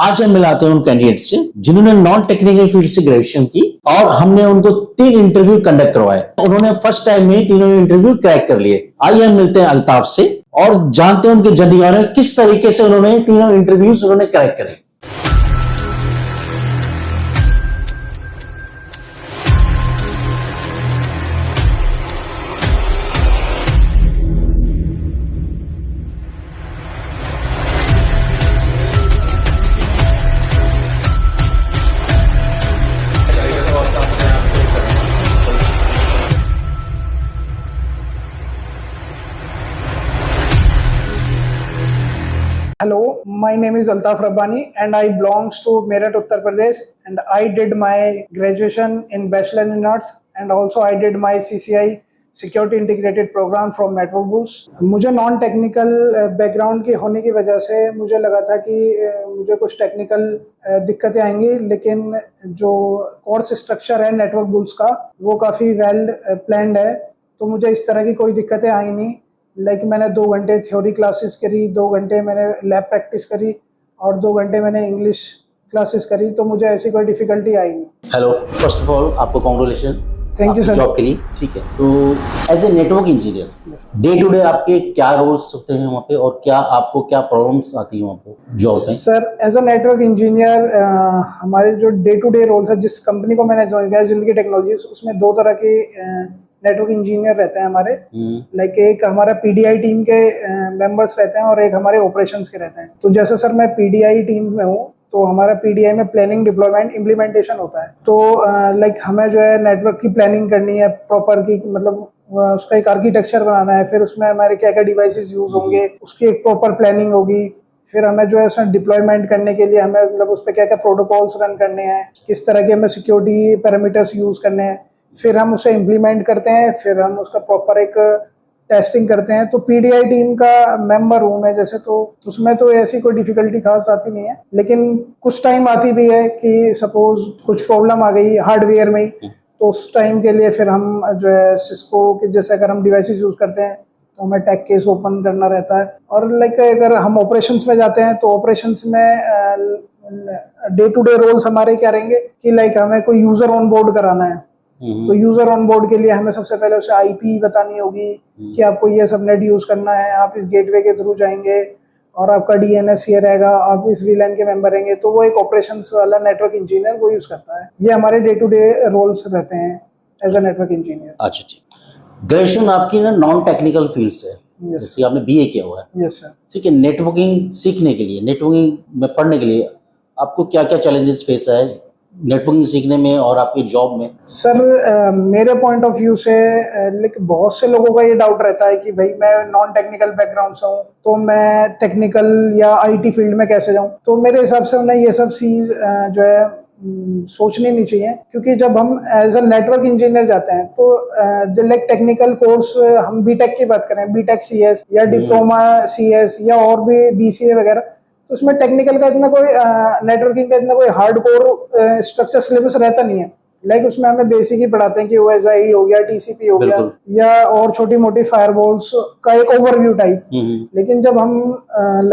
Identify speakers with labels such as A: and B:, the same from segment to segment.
A: आज हम मिलाते हैं उन कैंडिडेट से जिन्होंने नॉन टेक्निकल फील्ड से ग्रेजुएशन की और हमने उनको 3 इंटरव्यू कंडक्ट करवाए। उन्होंने फर्स्ट टाइम में ही तीनों इंटरव्यू क्रैक कर लिए। आइए हम मिलते हैं अल्ताफ से और जानते हैं उनके जर्नी के बारे में, किस तरीके से उन्होंने तीनों इंटरव्यूज उन्होंने क्रैक करे।
B: Hello, my name is Altaf Rabbani and I belongs to Meerut, Uttar Pradesh, and I did my graduation in Bachelor in Arts and also I did my CCI Security Integrated Program from Network Bulls। मुझे non technical background की होने की वजह से मुझे लगा था कि मुझे कुछ टेक्निकल दिक्कतें आएंगी, लेकिन जो कोर्स स्ट्रक्चर है नेटवर्क बुल्स का वो काफ़ी वेल प्लान्ड है, तो मुझे इस तरह की कोई दिक्कतें आई नहीं। मैंने 2 घंटे थ्योरी क्लासेस करी, 2 घंटे मैंने लैब प्रैक्टिस करी और 2 घंटे मैंने इंग्लिश क्लासेस करी, तो मुझे ऐसी कोई डिफिकल्टी आई नहीं।
A: हेलो, फर्स्ट ऑफ ऑल आपको congratulation,
B: thank you sir,
A: job के लिए। ठीक है, तो as a network engineer day to day आपके क्या रोल्स होते हैं वहाँ पे और क्या आपको क्या प्रॉब्लम्स आती है वहाँ पे जॉब में? Sir
B: as a network engineer हमारे जो डे टू डे रोल्स है, जिस कंपनी को मैंने ज्वाइन किया जिंदगी टेक्नोलॉजीज, उसमें 2 तरह के नेटवर्क इंजीनियर रहते हैं हमारे। एक हमारा पीडीआई टीम के मेंबर्स रहते हैं और एक हमारे ऑपरेशंस के रहते हैं। तो जैसे सर मैं पीडीआई टीम में हूँ, तो हमारा पीडीआई में प्लानिंग, डिप्लॉयमेंट, इम्प्लीमेंटेशन होता है। तो हमें जो है नेटवर्क की प्लानिंग करनी है प्रॉपर की, मतलब उसका एक आर्किटेक्चर बनाना है, फिर उसमें हमारे क्या क्या डिवाइसेस यूज होंगे, उसकी एक प्रॉपर प्लानिंग होगी। फिर हमें जो है उसमें डिप्लॉयमेंट करने के लिए हमें उस पर क्या क्या प्रोटोकॉल्स रन करने हैं, किस तरह के हमें सिक्योरिटी पैरामीटर्स यूज करने हैं, फिर हम उसे इम्प्लीमेंट करते हैं, फिर हम उसका प्रॉपर एक टेस्टिंग करते हैं। तो पीडीआई टीम का मेंबर हूँ मैं जैसे, तो उसमें तो ऐसी कोई डिफिकल्टी खास आती नहीं है, लेकिन कुछ टाइम आती भी है कि सपोज कुछ प्रॉब्लम आ गई हार्डवेयर में ही, तो उस टाइम के लिए फिर हम जो है सिस्को के जैसे अगर हम डिवाइसेस यूज करते हैं तो हमें टैग केस ओपन करना रहता है। और अगर हम ऑपरेशंस में जाते हैं तो ऑपरेशंस में डे टू डे रोल्स हमारे क्या रहेंगे कि हमें कोई यूजर ऑन बोर्ड कराना है, तो यूजर ऑन बोर्ड के लिए हमें सबसे पहले उसे आईपी बतानी होगी कि आपको ये सबनेट यूज करना है, आप इस गेटवे के थ्रू जाएंगे और आपका डीएनएस ये रहेगा, आप इस वीलैन के मेंबर रहेंगे। तो वो एक ऑपरेशंस वाला नेटवर्क इंजीनियर वो यूज करता है। ये हमारे डे टू डे रोल्स रहते हैं एज अ नेटवर्क इंजीनियर।
A: अच्छा, ठीक। ग्रेजुएशन आपकी ना नॉन टेक्निकल फील्ड से, जैसे आपने बीए किया हुआ है।
B: Yes sir.
A: ठीक है, नेटवर्किंग सीखने के लिए, नेटवर्किंग में पढ़ने के लिए आपको क्या क्या चैलेंजेस फेस है नेटवर्किंग सीखने में और आपकी जॉब में?
B: सर मेरे पॉइंट ऑफ व्यू से लेकिन बहुत से लोगों का ये डाउट रहता है कि भाई मैं नॉन टेक्निकल बैकग्राउंड से हूँ, तो मैं टेक्निकल या आईटी फील्ड में कैसे जाऊँ। तो मेरे हिसाब से उन्हें ये सब चीज जो है सोचनी नहीं चाहिए, क्योंकि जब हम एज अ नेटवर्क इंजीनियर जाते हैं तो टेक्निकल कोर्स, हम बीटेक की बात करें, बीटेक सीएस या डिप्लोमा सीएस या और भी बीसीए वगैरह, तो उसमें टेक्निकल का इतना कोई नेटवर्किंग का इतना कोई हार्डकोर स्ट्रक्चर सिलेबस रहता नहीं है। उसमें हमें बेसिक ही पढ़ाते हैं कि ओएसआई हो गया, टीसीपी हो गया या और छोटी मोटी फायरवॉल्स का एक ओवरव्यू टाइप। लेकिन जब हम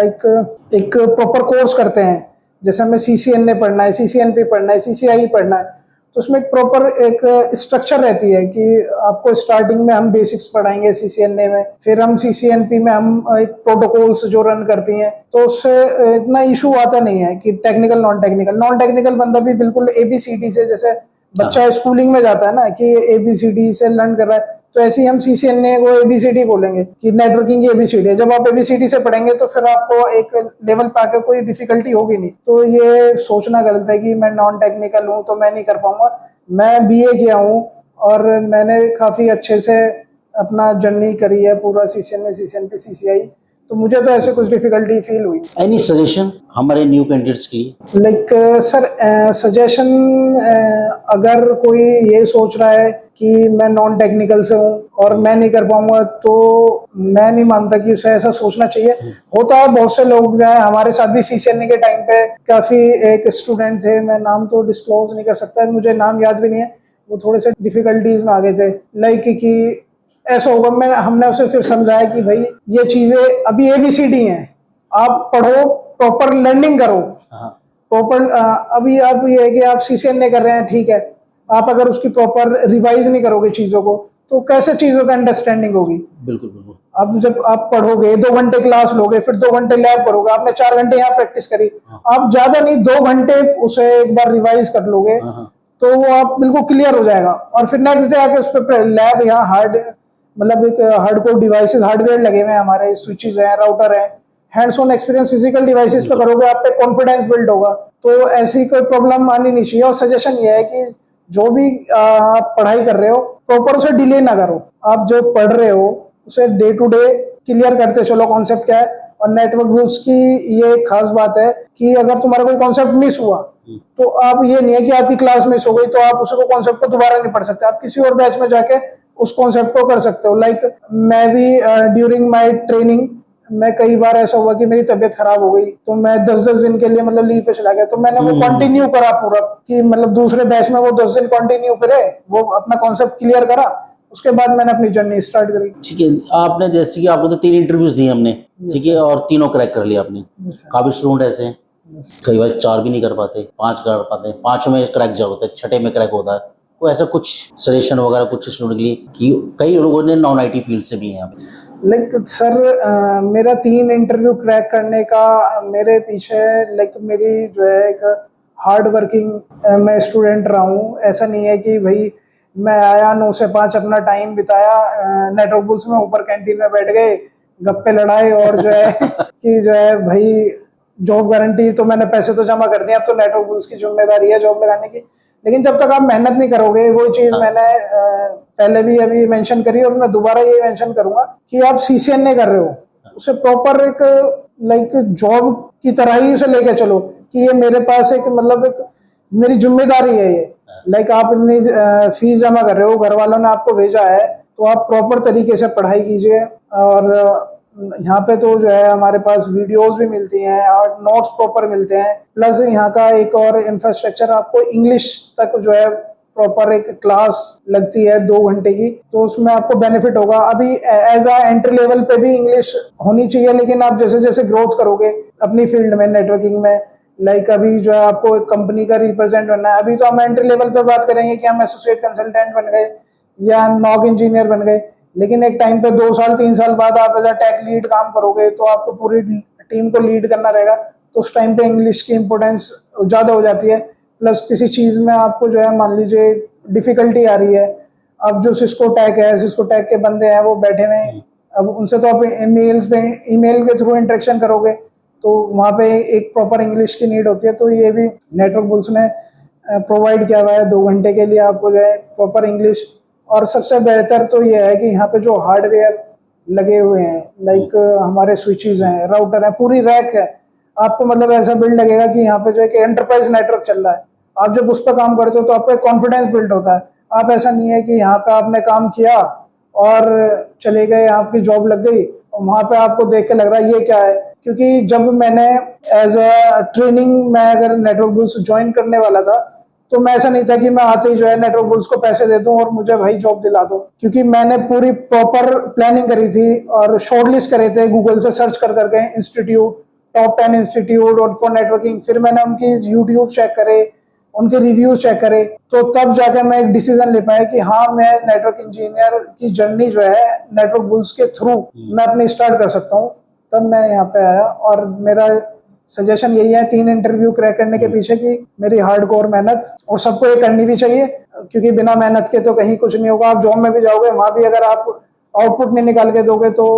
B: एक प्रॉपर कोर्स करते हैं, जैसे हमें सीसीएनए पढ़ना है, सीसीएनपी पढ़ना है, सीसीआई पढ़ना है, तो उसमें एक प्रॉपर एक स्ट्रक्चर रहती है कि आपको स्टार्टिंग में हम बेसिक्स पढ़ाएंगे सीसीएनए में, फिर हम सीसीएनपी में हम एक प्रोटोकॉल्स जो रन करती हैं, तो उससे इतना इशू आता नहीं है कि टेक्निकल नॉन टेक्निकल बंदा भी बिल्कुल एबीसीडी से, जैसे बच्चा स्कूलिंग में जाता है ना कि एबीसीडी से लर्न कर रहा है, तो ऐसे ही हम सीसीएनए को एबीसीडी बोलेंगे कि नेटवर्किंग की एबीसीडी है। जब आप एबीसीडी से पढ़ेंगे तो फिर आपको एक लेवल पे आकर कोई डिफिकल्टी होगी नहीं। तो ये सोचना गलत है कि मैं नॉन टेक्निकल हूँ तो मैं नहीं कर पाऊंगा। मैं बीए किया हूँ और मैंने काफी अच्छे से अपना जर्नी करी है पूरा, सीसीएनए, सीसीएनपी, सीसीआई, तो मुझे तो ऐसे कुछ डिफिकल्टी फील हुई।
A: एनी सजेशन हमारे न्यू कैंडिडेट्स की?
B: सर सजेशन, अगर कोई ये सोच रहा है कि मैं नॉन टेक्निकल से हूँ और मैं नहीं कर पाऊंगा, तो मैं नहीं मानता कि उसे ऐसा सोचना चाहिए। होता है, बहुत से लोग हैं, हमारे साथ भी सीसीएनए के टाइम पे काफी एक स्टूडेंट थे, मैं नाम तो डिस्क्लोज नहीं कर सकता, मुझे नाम याद भी नहीं है, वो थोड़े से डिफिकल्टीज में आ गए थे। कि ऐसा होगा, हमने उसे फिर समझाया कि भाई ये चीजें अभी एबीसीडी हैं, आप पढ़ो, प्रॉपर लर्निंग करो, प्रॉपर अभी आप ये है कि आप CCNA कर रहे हैं, ठीक है, आप अगर उसकी प्रॉपर रिवाइज नहीं करोगे चीजों को तो कैसे चीजों का अंडरस्टैंडिंग होगी।
A: बिल्कुल बिल्कुल।
B: अब जब आप पढ़ोगे 2 घंटे क्लास लोगे, फिर 2 घंटे लैब करोगे, आपने 4 घंटे यहाँ प्रैक्टिस करी, आप ज्यादा नहीं 2 घंटे उसे एक बार रिवाइज कर लोगे
A: हाँ।
B: तो वो आप बिल्कुल क्लियर हो जाएगा। और फिर नेक्स्ट डे आके उस पर लैब यहाँ हार्ड मतलब एक हार्ड कोर डिवाइसेस हार्डवेयर लगे हुए हैं हमारे, स्विचेस हैं, राउटर है, hands on experience physical devices पे करोगे, आप पे कॉन्फिडेंस बिल्ड होगा। तो ऐसी कोई प्रॉब्लम आनी नहीं चाहिए। और सजेशन ये है कि जो भी आप पढ़ाई कर रहे हो प्रॉपर उसे डिले ना करो, आप जो पढ़ रहे हो उसे डे टू डे क्लियर करते चलो कॉन्सेप्ट क्या है। और नेटवर्क रूल्स की ये खास बात है कि अगर तुम्हारा कोई कॉन्सेप्ट मिस हुआ तो आप ये नहीं है कि आपकी क्लास मिस हो गई तो आप उसको कॉन्सेप्ट को दोबारा नहीं पढ़ सकते, आप किसी और बैच में जाके उस कॉन्सेप्ट को कर सकते हो। लाइक मैं भी ड्यूरिंग माय ट्रेनिंग मैं कई बार ऐसा हुआ कि मेरी तबीयत खराब हो गई तो मैं 10-10 दिन के लिए मतलब लीव पे चला गया, तो मैंने वो कंटिन्यू करा पूरा कि मतलब दूसरे बैच में वो 10 दिन कंटिन्यू करे, वो अपना कॉन्सेप्ट क्लियर करा, उसके बाद मैंने अपनी जर्नी स्टार्ट करी।
A: ठीक है, आपने जैसे कि आपको तो 3 इंटरव्यूज दिए हमने, ठीक है, और तीनों क्रैक कर लिया आपने। काफी स्टूडेंट ऐसे हैं कई बार 4 भी नहीं कर पाते, 5 कर पाते, 5 में क्रैक जा होता है, 6ठे में क्रैक होता है। कोई ऐसा कुछ सजेशन वगैरह कुछ स्टूडेंट के लिए कि कई लोगों ने नॉन IT फील्ड से भी हैं यहाँ पे।
B: लाइक सर मेरा 3 इंटरव्यू क्रैक करने का मेरे पीछे लाइक मेरी जो है एक हार्ड वर्किंग मैं स्टूडेंट रहा हूँ। ऐसा नहीं है कि भाई मैं आया 9 से 5 अपना टाइम बिताया नेटवर्क बुल्स में, ऊपर कैंटीन में बैठ गए, गप्पे लड़ाए और जो है कि जो है भाई जॉब गारंटी, तो मैंने पैसे तो जमा कर दिए, अब तो नेटवर्क बुल्स की जिम्मेदारी है जॉब लगाने की। लेकिन जब तक आप मेहनत नहीं करोगे, वो चीज मैंने पहले भी अभी मेंशन करी और मैं दोबारा ये मेंशन करूंगा कि आप CCNA कर रहे हो उसे प्रॉपर एक लाइक जॉब की तरह ही उसे लेके चलो कि ये मेरे पास एक मतलब एक मेरी जिम्मेदारी है ये। लाइक आप इतनी फीस जमा कर रहे हो, घर वालों ने आपको भेजा है, तो आप प्रॉपर तरीके से पढ़ाई कीजिए। और यहाँ पे तो जो है हमारे पास वीडियोस भी मिलती हैं और नोट्स प्रॉपर मिलते हैं, प्लस यहाँ का एक और इंफ्रास्ट्रक्चर आपको इंग्लिश तक जो है प्रॉपर एक क्लास लगती है 2 घंटे की, तो उसमें आपको बेनिफिट होगा। अभी एज अ एंट्री लेवल पे भी इंग्लिश होनी चाहिए, लेकिन आप जैसे जैसे ग्रोथ करोगे अपनी फील्ड में नेटवर्किंग में, लाइक अभी जो है आपको एक कंपनी का रिप्रेजेंट बनना है, अभी तो हम एंट्री लेवल पे बात करेंगे कि हम एसोसिएट कंसल्टेंट बन गए या नॉक इंजीनियर बन गए, लेकिन एक टाइम पे 2 साल 3 साल बाद आप एज अ टेक लीड काम करोगे तो आपको पूरी टीम को लीड करना रहेगा, तो उस टाइम पे इंग्लिश की इंपोर्टेंस ज़्यादा हो जाती है। प्लस किसी चीज़ में आपको जो है मान लीजिए डिफिकल्टी आ रही है, अब जो सिस्को टैग के बंदे हैं वो बैठे हुए हैं, अब उनसे तो आप ईमेल के थ्रू इंटरेक्शन करोगे, तो वहाँ पे एक प्रॉपर इंग्लिश की नीड होती है। तो ये भी नेटवर्क बुल्स ने प्रोवाइड किया हुआ है 2 घंटे के लिए आपको जो है प्रॉपर इंग्लिश। और सबसे बेहतर तो ये है कि यहाँ पे जो हार्डवेयर लगे हुए हैं, लाइक हमारे स्विचेस हैं, राउटर है, पूरी रैक है, आपको मतलब ऐसा बिल्ड लगेगा कि यहाँ पे जो है कि एंटरप्राइज नेटवर्क चल रहा है। आप जब उस पर काम करते हो तो आपको एक कॉन्फिडेंस बिल्ड होता है। आप ऐसा नहीं है कि यहाँ पे आपने काम किया और चले गए, आपकी जॉब लग गई और वहाँ पे आपको देख के लग रहा है ये क्या है। क्योंकि जब मैंने एज अ ट्रेनिंग मैं अगर नेटवर्क बुल्स ज्वाइन करने वाला था तो मैं ऐसा नहीं था कि मैं आते ही जो है नेटवर्क बुल्स को पैसे दे दूं और मुझे भाई जॉब दिला दो, क्योंकि मैंने पूरी प्रॉपर प्लानिंग करी थी और शॉर्टलिस्ट करे थे गूगल से सर्च कर करके इंस्टीट्यूट, टॉप 10 इंस्टीट्यूट और फॉर नेटवर्किंग, फिर मैंने उनकी यूट्यूब चेक करे, उनके रिव्यूज चेक करे, तो तब जाकर मैं एक डिसीजन ले पाया कि हाँ मैं नेटवर्क इंजीनियर की जर्नी जो है नेटवर्क बुल्स के थ्रू मैं अपनी स्टार्ट कर सकता हूँ। तब मैं यहाँ पे आया और मेरा सजेशन यही है 3 इंटरव्यू क्रैक करने के पीछे की मेरी हार्डकोर मेहनत, और सबको ये करनी भी चाहिए क्योंकि बिना मेहनत के तो कहीं कुछ नहीं होगा। आप जॉब में भी जाओगे, वहां भी अगर आप आउटपुट नहीं निकाल के दोगे तो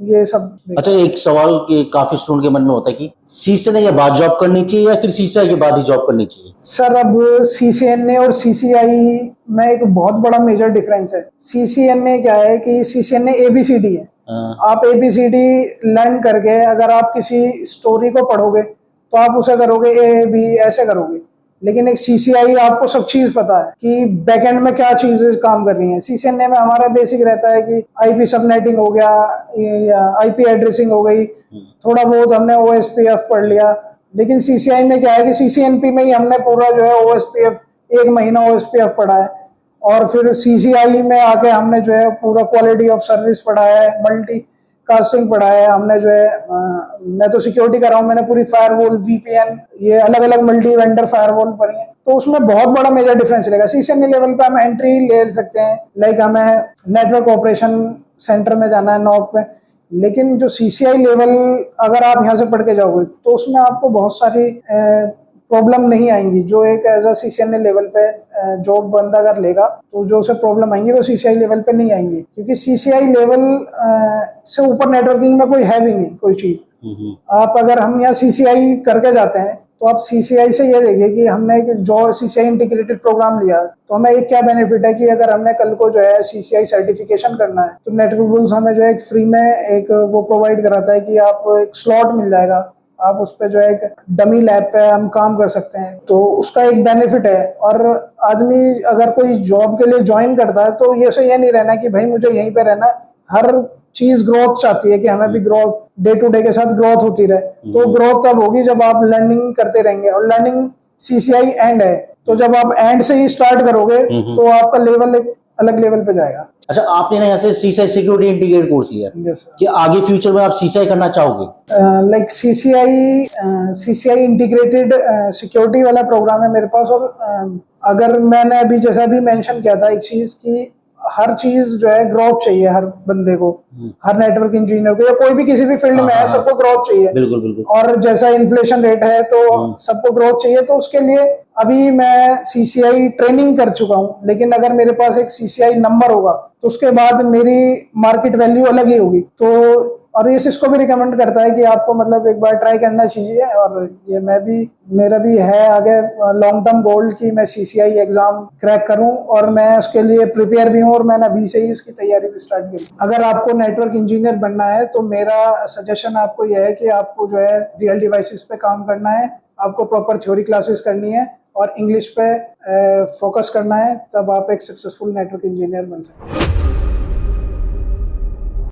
B: ये सब।
A: अच्छा, एक सवाल कि काफी स्टूडेंट के मन में होता है कि CCNA के बाद जॉब करनी चाहिए या फिर CCI के बाद ही जॉब करनी चाहिए?
B: सर अब CCNA और CCI में एक बहुत बड़ा मेजर डिफरेंस है। CCNA क्या है कि CCNA ABCD है, आप ABCD लर्न करके अगर आप किसी स्टोरी को पढ़ोगे तो आप उसे करोगे A B ऐसे करोगे, लेकिन एक CCI आपको सब चीज पता है कि बैकएंड में क्या चीजें काम कर रही हैं। CCNA में हमारा बेसिक रहता है कि IP सबनेटिंग हो गया या IP एड्रेसिंग हो गई, थोड़ा बहुत हमने OSPF पढ़ लिया, लेकिन CCI में क्या है कि CCNP में ही हमने पूरा जो है OSPF 1 महीना OSPF पढ़ा है, और फिर CCI में आके हमने जो है पूरा क्वालिटी ऑफ सर्विस पढ़ा है, मल्टी कास्टिंग पढ़ा है हमने, जो है मैं तो सिक्योरिटी कर रहा हूँ, मैंने पूरी फायरवॉल, वीपीएन, ये अलग अलग मल्टी वेंडर फायरवॉल पढ़ी है। तो उसमें बहुत बड़ा मेजर डिफरेंस रहेगा। सीसीएनए लेवल पे हम एंट्री ले सकते हैं, लाइक हमें नेटवर्क ऑपरेशन सेंटर में जाना है नॉक में, लेकिन जो सीसीआई लेवल अगर आप यहाँ से पढ़ के जाओगे तो उसमें आपको बहुत सारी प्रॉब्लम नहीं आएंगी। जो एक एज अ सीसीएनए लेवल पे जॉब बंदा अगर लेगा तो जो उसे प्रॉब्लम आएंगी वो सीसीआई लेवल पे नहीं आएंगी, क्योंकि सीसीआई लेवल से ऊपर नेटवर्किंग में कोई है भी नहीं कोई चीज। आप अगर हम यहाँ सीसीआई करके जाते हैं तो आप सीसीआई से ये देखिए कि हमने एक जो सीसीआई इंटीग्रेटेड प्रोग्राम लिया तो हमें एक क्या बेनिफिट है कि अगर हमने कल को जो है सीसीआई सर्टिफिकेशन करना है तो नेटवर्क रूल्स हमें जो है एक फ्री में एक वो प्रोवाइड कराता है कि आप एक स्लॉट मिल जाएगा, आप उस पर जो है एक डमी लैब पे हम काम कर सकते हैं, तो उसका एक बेनिफिट है। और आदमी अगर कोई जॉब के लिए ज्वाइन करता है तो ये नहीं रहना कि भाई मुझे यहीं पे रहना, हर चीज ग्रोथ चाहती है कि हमें भी ग्रोथ, डे टू डे के साथ ग्रोथ होती रहे। तो ग्रोथ तब होगी जब आप लर्निंग करते रहेंगे, और लर्निंग सीसीआई एंड है, तो जब आप एंड से ही स्टार्ट करोगे तो आपका लेवल एक अलग लेवल पे जाएगा।
A: अच्छा, आपने ना ऐसे सीसीआई सिक्योरिटी इंटीग्रेटेड कोर्स लिया
B: यस
A: कि आगे फ्यूचर में आप सीसीआई करना चाहोगे?
B: लाइक सीसीआई इंटीग्रेटेड सिक्योरिटी वाला प्रोग्राम है मेरे पास। और अगर मैंने अभी जैसा भी मेंशन किया था एक चीज की, हर चीज जो है ग्रोथ चाहिए हर बंदे को, हर नेटवर्क इंजीनियर को या कोई भी किसी भी फील्ड में है, सबको ग्रोथ चाहिए।
A: बिल्कुल बिल्कुल।
B: और जैसा इन्फ्लेशन रेट है तो सबको ग्रोथ चाहिए, तो उसके लिए अभी मैं सीसीआई ट्रेनिंग कर चुका हूँ, लेकिन अगर मेरे पास एक सीसीआई नंबर होगा तो उसके बाद मेरी मार्केट वैल्यू अलग ही होगी। तो और ये सिस्को भी रिकमेंड करता है कि आपको मतलब एक बार ट्राई करना चाहिए, और ये मेरा भी है आगे लॉन्ग टर्म गोल कि मैं सीसीआई एग्जाम क्रैक करूं, और मैं उसके लिए प्रिपेयर भी हूं, और मैंने अभी से ही उसकी तैयारी भी स्टार्ट की। अगर आपको नेटवर्क इंजीनियर बनना है तो मेरा सजेशन आपको यह है कि आपको जो है रियल डिवाइसेस पे काम करना है, आपको प्रॉपर थ्योरी क्लासेस करनी है और इंग्लिश पे फोकस करना है, तब आप एक सक्सेसफुल नेटवर्क इंजीनियर बन सकते हैं।